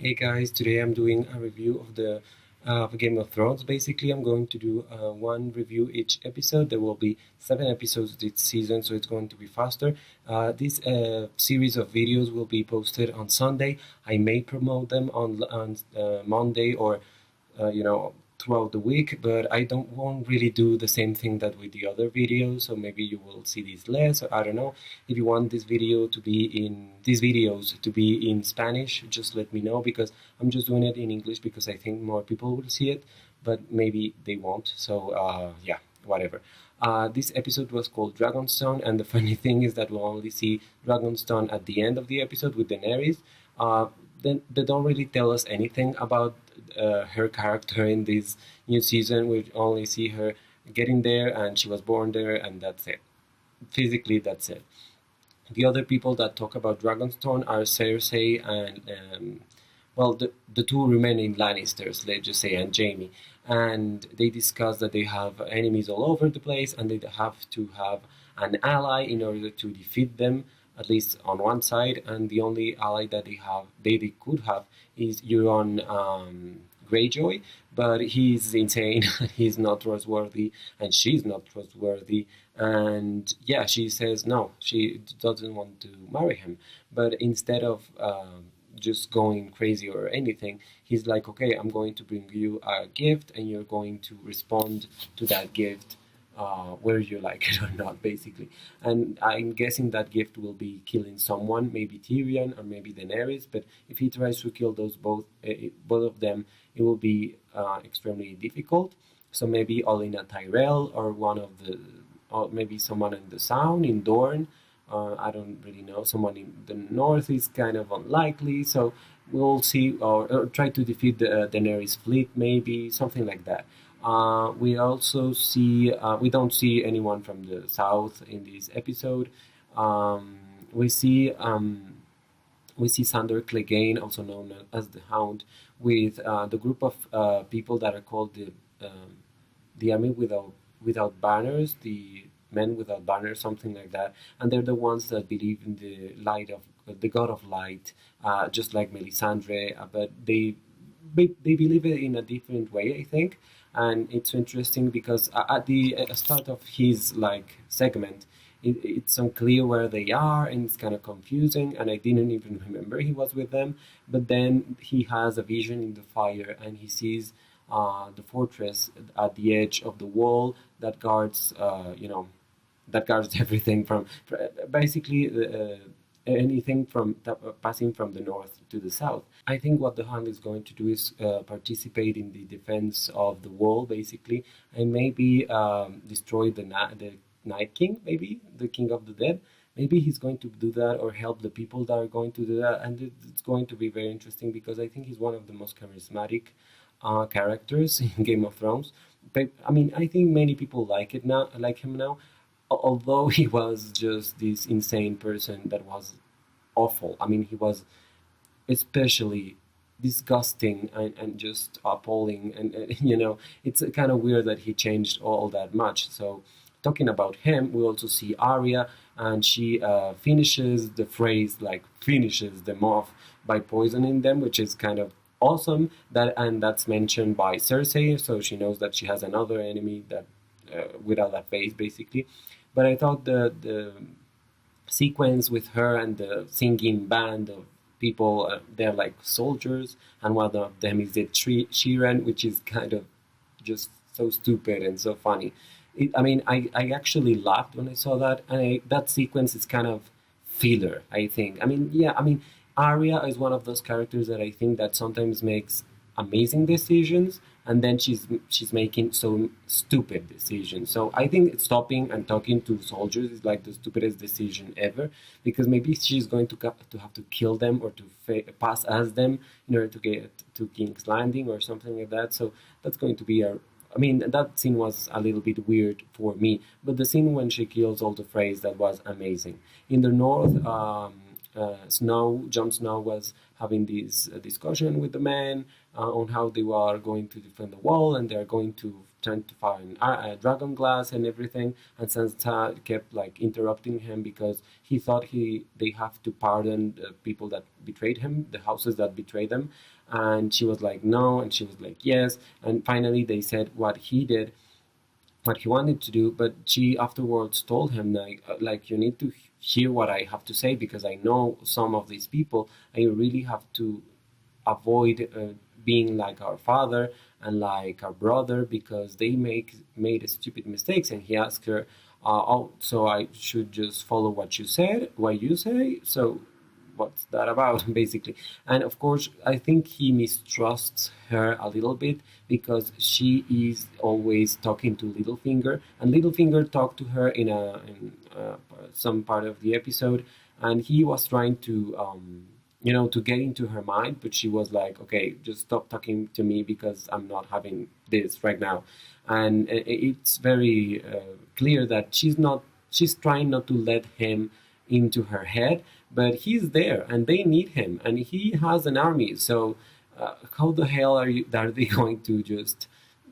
Hey guys, today I'm doing a review of the Game of Thrones. Basically, I'm going to do one review each episode. There will be 7 episodes this season, so it's going to be faster. This series of videos will be posted on Sunday. I may promote them on Monday or throughout the week, but I won't really do the same thing that with the other videos, so maybe you will see these less, or I don't know. If you want these videos to be in Spanish, just let me know, because I'm just doing it in English because I think more people will see it, but maybe they won't. So yeah, whatever. This episode was called Dragonstone, and the funny thing is that we'll only see Dragonstone at the end of the episode with Daenerys. Then they don't really tell us anything about her character in this new season. We only see her getting there, and she was born there, and that's it. Physically, that's it. The other people that talk about Dragonstone are Cersei and the two remaining Lannisters, let's just say, and Jaime. And they discuss that they have enemies all over the place, and they have to have an ally in order to defeat them, at least on one side. And the only ally that they could have, is Euron Greyjoy, but he's insane. He's not trustworthy, and she's not trustworthy. And yeah, she says no, she doesn't want to marry him. But instead of just going crazy or anything, he's like, okay, I'm going to bring you a gift, and you're going to respond to that gift, whether you like it or not, basically. And I'm guessing that gift will be killing someone, maybe Tyrion or maybe Daenerys. But if he tries to kill both of them, it will be extremely difficult. So maybe Olenna Tyrell, or or maybe someone in the Sound, in Dorne. I don't really know. Someone in the north is kind of unlikely. So we'll see, or try to defeat the Daenerys fleet, maybe something like that. We also see we don't see anyone from the south in this episode. Um, we see Sandor Clegane, also known as the Hound, with the group of people that are called the Army without banners, the Men without banners, something like that. And they're the ones that believe in the light of the God of Light, just like Melisandre, but they believe it in a different way, I think. And it's interesting because at the start of his segment, it's unclear where they are, and it's kind of confusing, and I didn't even remember he was with them. But then he has a vision in the fire, and he sees the fortress at the edge of the wall that guards that guards everything from basically anything from passing from the north to the south. I think what the Hound is going to do is participate in the defense of the wall, basically, and maybe destroy the Night King, maybe the King of the Dead. Maybe he's going to do that, or help the people that are going to do that, and it's going to be very interesting, because I think he's one of the most charismatic characters in Game of Thrones. But I mean, I think many people like him now, although he was just this insane person that was awful. I mean, he was especially disgusting and just appalling, and it's kind of weird that he changed all that much. So talking about him, we also see Arya, and she finishes the phrase, like finishes them off by poisoning them, which is kind of awesome. That's mentioned by Cersei, so she knows that she has another enemy that without that face, basically. But I thought the sequence with her and the singing band of people, they're like soldiers, and one of them is the Sheeran, which is kind of just so stupid and so funny. I actually laughed when I saw that, and that sequence is kind of filler, I think. Arya is one of those characters that I think that sometimes makes amazing decisions, and then she's making so stupid decisions. So I think stopping and talking to soldiers is like the stupidest decision ever, because maybe she's going to have to kill them, or to pass as them, in order to get to King's Landing or something like that. So that's going to be that scene was a little bit weird for me, but the scene when she kills all the Freys, that was amazing. In the north, Jon Snow was having this discussion with the men on how they were going to defend the wall, and they're going to trying to find dragon glass and everything. And Sansa kept like interrupting him because he thought they have to pardon the people that betrayed him, the houses that betrayed them. And she was like no, and she was like yes. And finally they said what he did, what he wanted to do, but she afterwards told him like you need to hear what I have to say, because I know some of these people, and you really have to avoid being like our father and like our brother, because they made stupid mistakes. And he asked her, oh, so I should just follow what you say? So what's that about, basically? And of course, I think he mistrusts her a little bit, because she is always talking to Littlefinger, and Littlefinger talked to her in some part of the episode, and he was trying to to get into her mind, but she was like, okay, just stop talking to me because I'm not having this right now. And it's very clear that she's trying not to let him into her head, but he's there and they need him, and he has an army. So how the hell are they going to just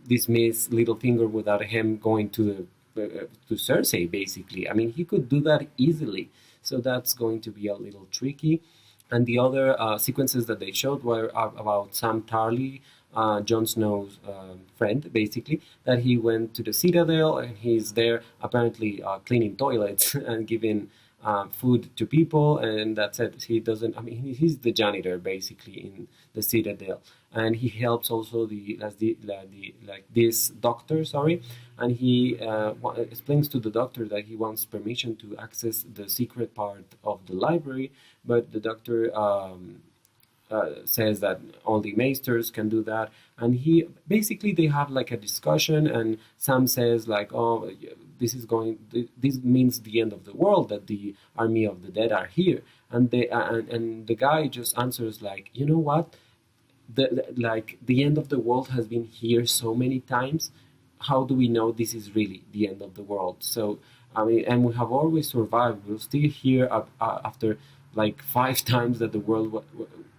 dismiss Littlefinger without him going to Cersei, basically? I mean, he could do that easily, so that's going to be a little tricky. And the other sequences that they showed were about Sam Tarly, Jon Snow's friend, basically, that he went to the Citadel and he's there apparently cleaning toilets and giving food to people, and that's it. He doesn't. I mean, he's the janitor basically in the Citadel, and he helps also this doctor. Sorry, and he explains to the doctor that he wants permission to access the secret part of the library, but the doctor says that only maesters can do that. And he basically, they have like a discussion, and Sam says like, oh, this means the end of the world, that the army of the dead are here. And the guy just answers like, you know what, the end of the world has been here so many times, how do we know this is really the end of the world? So I mean, and we have always survived. We're still here after like 5 times that the world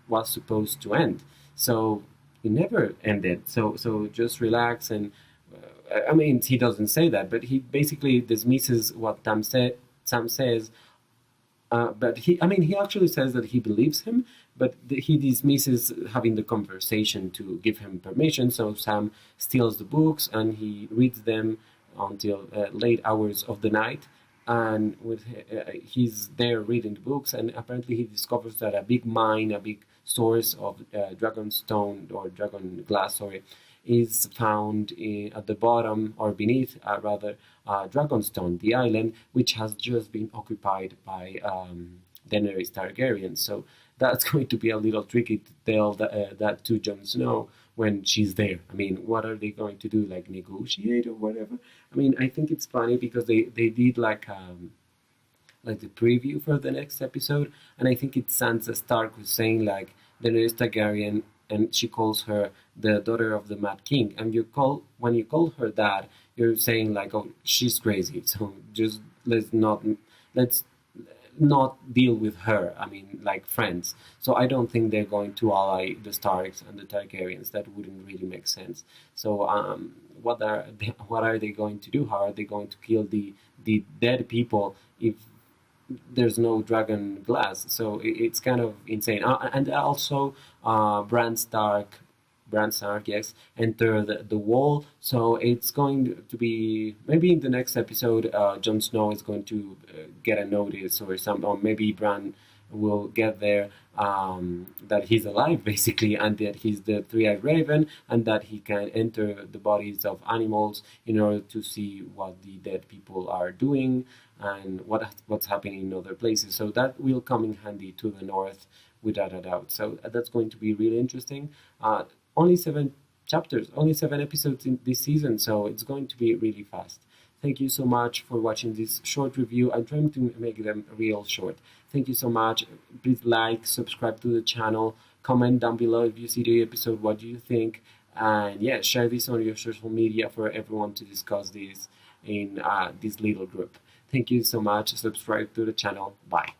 was supposed to end. So it never ended. So just relax. And I mean, he doesn't say that, but he basically dismisses what Sam says. But he actually says that he believes him, but he dismisses having the conversation to give him permission. So Sam steals the books and he reads them until late hours of the night. And he's there reading the books, and apparently he discovers that a big mine, a big source of dragon stone or dragon glass, sorry, is found at the bottom, or beneath rather, Dragonstone, the island, which has just been occupied by Daenerys Targaryen. So that's going to be a little tricky to tell that to Jon Snow when she's there. I mean, what are they going to do, like negotiate or whatever? I mean, I think it's funny because they did like the preview for the next episode, and I think it's Sansa Stark who's saying like Daenerys Targaryen, and she calls her the daughter of the Mad King. And when you call her that, you're saying like, oh, she's crazy. So just let's not deal with her. I mean, like friends. So I don't think they're going to ally the Starks and the Targaryens. That wouldn't really make sense. So what are they going to do? How are they going to kill the dead people if there's no dragon glass? So it's kind of insane. And also Bran Stark, yes, enter the wall. So it's going to be, maybe in the next episode, Jon Snow is going to get a notice or maybe Bran will get there that he's alive, basically, and that he's the three-eyed raven, and that he can enter the bodies of animals in order to see what the dead people are doing and what's happening in other places. So that will come in handy to the north, without a doubt. So that's going to be really interesting. Only 7 chapters, only 7 episodes in this season, so it's going to be really fast. Thank you so much for watching this short review. I'm trying to make them real short. Thank you so much. Please like, subscribe to the channel, comment down below if you see the episode, what do you think, and yeah, share this on your social media for everyone to discuss this in this little group. Thank you so much. Subscribe to the channel. Bye.